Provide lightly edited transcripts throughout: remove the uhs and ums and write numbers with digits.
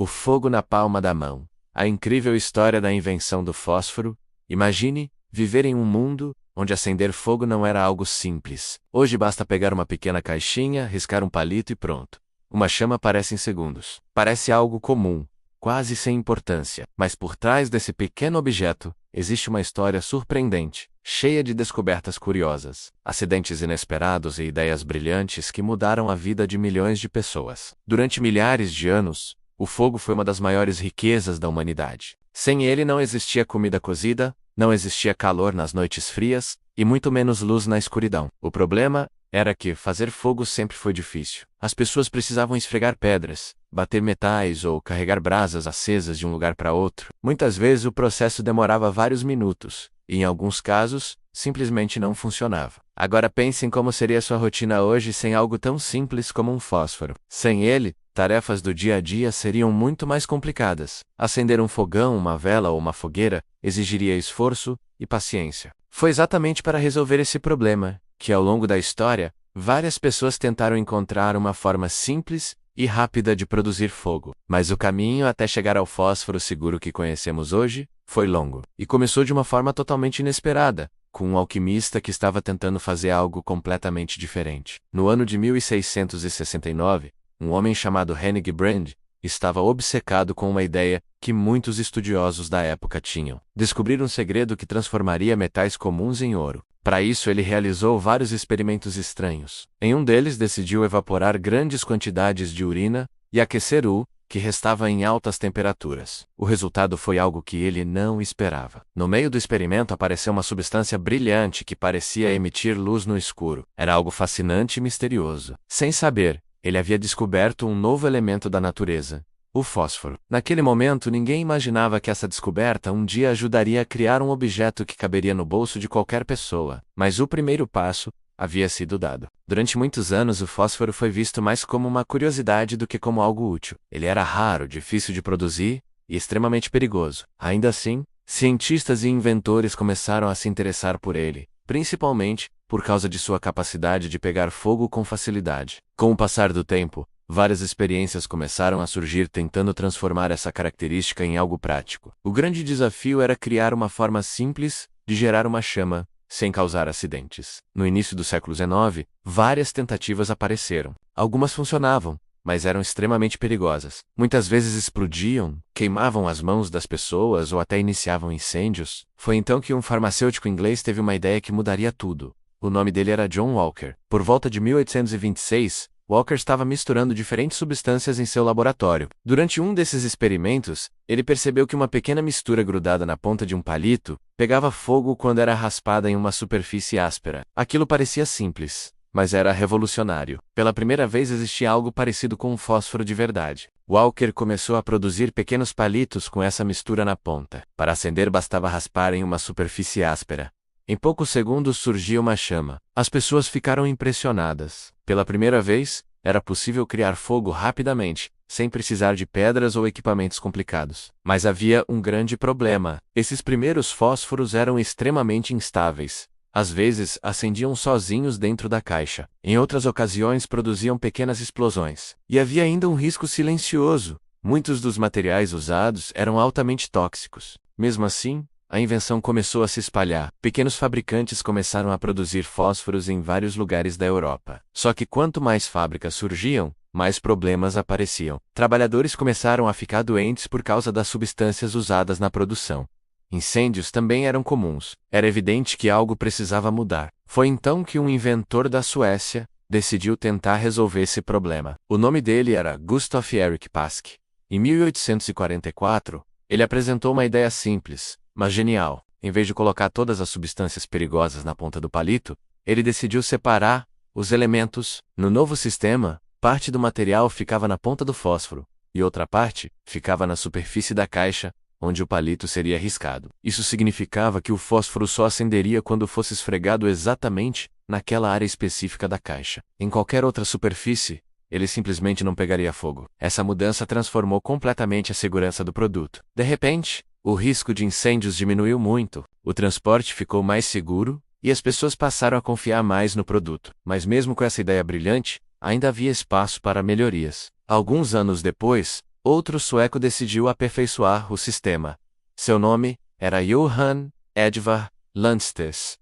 O fogo na palma da mão. A incrível história da invenção do fósforo. Imagine viver em um mundo onde acender fogo não era algo simples. Hoje basta pegar uma pequena caixinha, riscar um palito e pronto. Uma chama aparece em segundos. Parece algo comum, quase sem importância. Mas por trás desse pequeno objeto, existe uma história surpreendente, cheia de descobertas curiosas, acidentes inesperados e ideias brilhantes que mudaram a vida de milhões de pessoas. Durante milhares de anos, o fogo foi uma das maiores riquezas da humanidade. Sem ele não existia comida cozida, não existia calor nas noites frias, e muito menos luz na escuridão. O problema era que fazer fogo sempre foi difícil. As pessoas precisavam esfregar pedras, bater metais ou carregar brasas acesas de um lugar para outro. Muitas vezes o processo demorava vários minutos, e em alguns casos, simplesmente não funcionava. Agora pense em como seria sua rotina hoje sem algo tão simples como um fósforo. Sem ele, tarefas do dia a dia seriam muito mais complicadas. Acender um fogão, uma vela ou uma fogueira exigiria esforço e paciência. Foi exatamente para resolver esse problema que, ao longo da história, várias pessoas tentaram encontrar uma forma simples e rápida de produzir fogo. Mas o caminho até chegar ao fósforo seguro que conhecemos hoje foi longo. E começou de uma forma totalmente inesperada, com um alquimista que estava tentando fazer algo completamente diferente. No ano de 1669, um homem chamado Hennig Brand estava obcecado com uma ideia que muitos estudiosos da época tinham: descobrir um segredo que transformaria metais comuns em ouro. Para isso, ele realizou vários experimentos estranhos. Em um deles, decidiu evaporar grandes quantidades de urina e aquecer o que restava em altas temperaturas. O resultado foi algo que ele não esperava. No meio do experimento apareceu uma substância brilhante que parecia emitir luz no escuro. Era algo fascinante e misterioso. Sem saber, ele havia descoberto um novo elemento da natureza: o fósforo. Naquele momento, ninguém imaginava que essa descoberta um dia ajudaria a criar um objeto que caberia no bolso de qualquer pessoa. Mas o primeiro passo havia sido dado. Durante muitos anos, o fósforo foi visto mais como uma curiosidade do que como algo útil. Ele era raro, difícil de produzir e extremamente perigoso. Ainda assim, cientistas e inventores começaram a se interessar por ele, principalmente por causa de sua capacidade de pegar fogo com facilidade. Com o passar do tempo, várias experiências começaram a surgir tentando transformar essa característica em algo prático. O grande desafio era criar uma forma simples de gerar uma chama, sem causar acidentes. No início do século XIX, várias tentativas apareceram. Algumas funcionavam, mas eram extremamente perigosas. Muitas vezes explodiam, queimavam as mãos das pessoas ou até iniciavam incêndios. Foi então que um farmacêutico inglês teve uma ideia que mudaria tudo. O nome dele era John Walker. Por volta de 1826, Walker estava misturando diferentes substâncias em seu laboratório. Durante um desses experimentos, ele percebeu que uma pequena mistura grudada na ponta de um palito pegava fogo quando era raspada em uma superfície áspera. Aquilo parecia simples, mas era revolucionário. Pela primeira vez existia algo parecido com um fósforo de verdade. Walker começou a produzir pequenos palitos com essa mistura na ponta. Para acender bastava raspar em uma superfície áspera. Em poucos segundos surgia uma chama. As pessoas ficaram impressionadas. Pela primeira vez, era possível criar fogo rapidamente, sem precisar de pedras ou equipamentos complicados. Mas havia um grande problema. Esses primeiros fósforos eram extremamente instáveis. Às vezes, acendiam sozinhos dentro da caixa. Em outras ocasiões, produziam pequenas explosões. E havia ainda um risco silencioso. Muitos dos materiais usados eram altamente tóxicos. Mesmo assim, a invenção começou a se espalhar. Pequenos fabricantes começaram a produzir fósforos em vários lugares da Europa. Só que quanto mais fábricas surgiam, mais problemas apareciam. Trabalhadores começaram a ficar doentes por causa das substâncias usadas na produção. Incêndios também eram comuns. Era evidente que algo precisava mudar. Foi então que um inventor da Suécia decidiu tentar resolver esse problema. O nome dele era Gustav Erik Pask. Em 1844, ele apresentou uma ideia simples, mas genial. Em vez de colocar todas as substâncias perigosas na ponta do palito, ele decidiu separar os elementos. No novo sistema, parte do material ficava na ponta do fósforo, e outra parte ficava na superfície da caixa, onde o palito seria riscado. Isso significava que o fósforo só acenderia quando fosse esfregado exatamente naquela área específica da caixa. Em qualquer outra superfície, ele simplesmente não pegaria fogo. Essa mudança transformou completamente a segurança do produto. De repente, o risco de incêndios diminuiu muito, o transporte ficou mais seguro, e as pessoas passaram a confiar mais no produto. Mas mesmo com essa ideia brilhante, ainda havia espaço para melhorias. Alguns anos depois, outro sueco decidiu aperfeiçoar o sistema. Seu nome era Johan Edvard Landstes.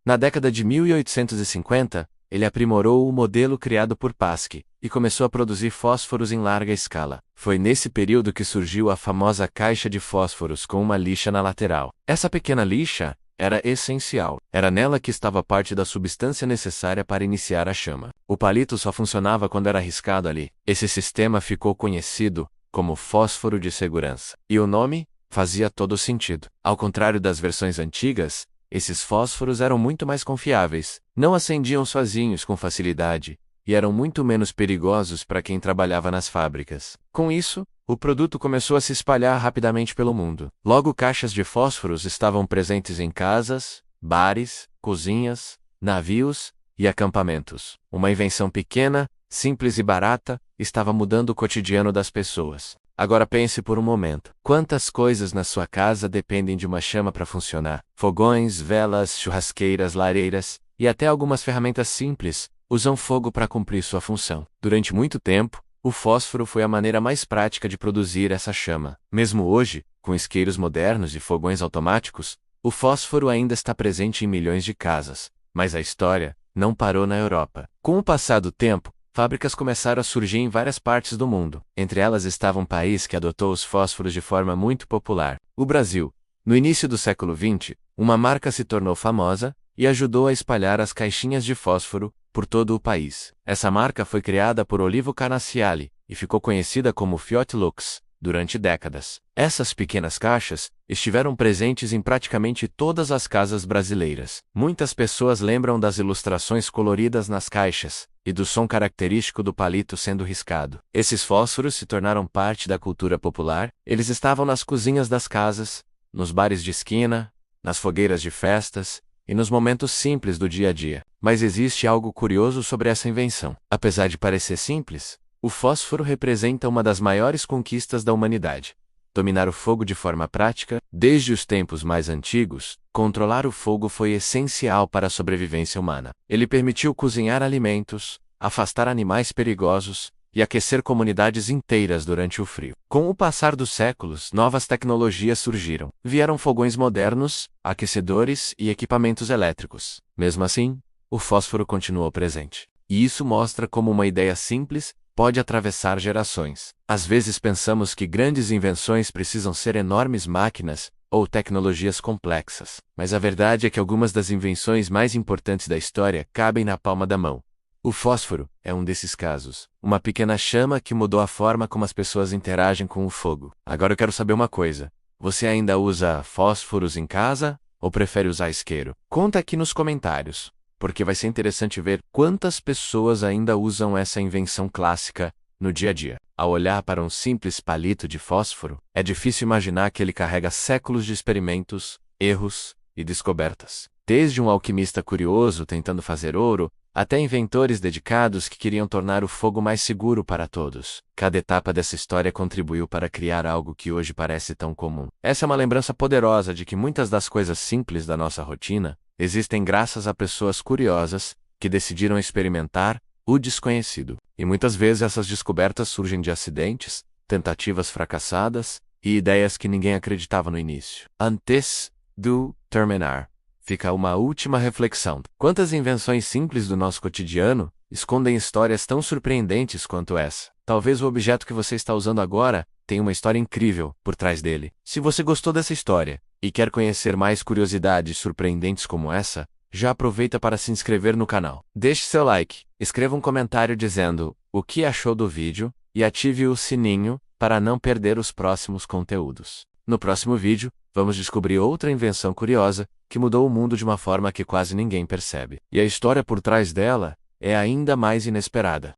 Na década de 1850, ele aprimorou o modelo criado por Paske e começou a produzir fósforos em larga escala. Foi nesse período que surgiu a famosa caixa de fósforos com uma lixa na lateral. Essa pequena lixa era essencial. Era nela que estava parte da substância necessária para iniciar a chama. O palito só funcionava quando era riscado ali. Esse sistema ficou conhecido como fósforo de segurança. E o nome fazia todo sentido. Ao contrário das versões antigas, esses fósforos eram muito mais confiáveis, não acendiam sozinhos com facilidade e eram muito menos perigosos para quem trabalhava nas fábricas. Com isso, o produto começou a se espalhar rapidamente pelo mundo. Logo, caixas de fósforos estavam presentes em casas, bares, cozinhas, navios e acampamentos. Uma invenção pequena, simples e barata, estava mudando o cotidiano das pessoas. Agora pense por um momento. Quantas coisas na sua casa dependem de uma chama para funcionar? Fogões, velas, churrasqueiras, lareiras e até algumas ferramentas simples usam fogo para cumprir sua função. Durante muito tempo, o fósforo foi a maneira mais prática de produzir essa chama. Mesmo hoje, com isqueiros modernos e fogões automáticos, o fósforo ainda está presente em milhões de casas. Mas a história não parou na Europa. Com o passar do tempo, fábricas começaram a surgir em várias partes do mundo. Entre elas estava um país que adotou os fósforos de forma muito popular: o Brasil. No início do século XX, uma marca se tornou famosa e ajudou a espalhar as caixinhas de fósforo por todo o país. Essa marca foi criada por Olivo Canacciali e ficou conhecida como Fiat Lux durante décadas. Essas pequenas caixas estiveram presentes em praticamente todas as casas brasileiras. Muitas pessoas lembram das ilustrações coloridas nas caixas e do som característico do palito sendo riscado. Esses fósforos se tornaram parte da cultura popular. Eles estavam nas cozinhas das casas, nos bares de esquina, nas fogueiras de festas e nos momentos simples do dia a dia. Mas existe algo curioso sobre essa invenção. Apesar de parecer simples, o fósforo representa uma das maiores conquistas da humanidade. Dominar o fogo de forma prática, desde os tempos mais antigos, controlar o fogo foi essencial para a sobrevivência humana. Ele permitiu cozinhar alimentos, afastar animais perigosos e aquecer comunidades inteiras durante o frio. Com o passar dos séculos, novas tecnologias surgiram. Vieram fogões modernos, aquecedores e equipamentos elétricos. Mesmo assim, o fósforo continuou presente. E isso mostra como uma ideia simples pode atravessar gerações. Às vezes pensamos que grandes invenções precisam ser enormes máquinas ou tecnologias complexas. Mas a verdade é que algumas das invenções mais importantes da história cabem na palma da mão. O fósforo é um desses casos. Uma pequena chama que mudou a forma como as pessoas interagem com o fogo. Agora eu quero saber uma coisa. Você ainda usa fósforos em casa ou prefere usar isqueiro? Conta aqui nos comentários, porque vai ser interessante ver quantas pessoas ainda usam essa invenção clássica no dia a dia. Ao olhar para um simples palito de fósforo, é difícil imaginar que ele carrega séculos de experimentos, erros e descobertas. Desde um alquimista curioso tentando fazer ouro, até inventores dedicados que queriam tornar o fogo mais seguro para todos. Cada etapa dessa história contribuiu para criar algo que hoje parece tão comum. Essa é uma lembrança poderosa de que muitas das coisas simples da nossa rotina existem graças a pessoas curiosas que decidiram experimentar o desconhecido. E muitas vezes essas descobertas surgem de acidentes, tentativas fracassadas e ideias que ninguém acreditava no início. Antes de terminar, fica uma última reflexão. Quantas invenções simples do nosso cotidiano escondem histórias tão surpreendentes quanto essa? Talvez o objeto que você está usando agora tenha uma história incrível por trás dele. Se você gostou dessa história e quer conhecer mais curiosidades surpreendentes como essa, já aproveita para se inscrever no canal. Deixe seu like, escreva um comentário dizendo o que achou do vídeo e ative o sininho para não perder os próximos conteúdos. No próximo vídeo, vamos descobrir outra invenção curiosa que mudou o mundo de uma forma que quase ninguém percebe. E a história por trás dela é ainda mais inesperada.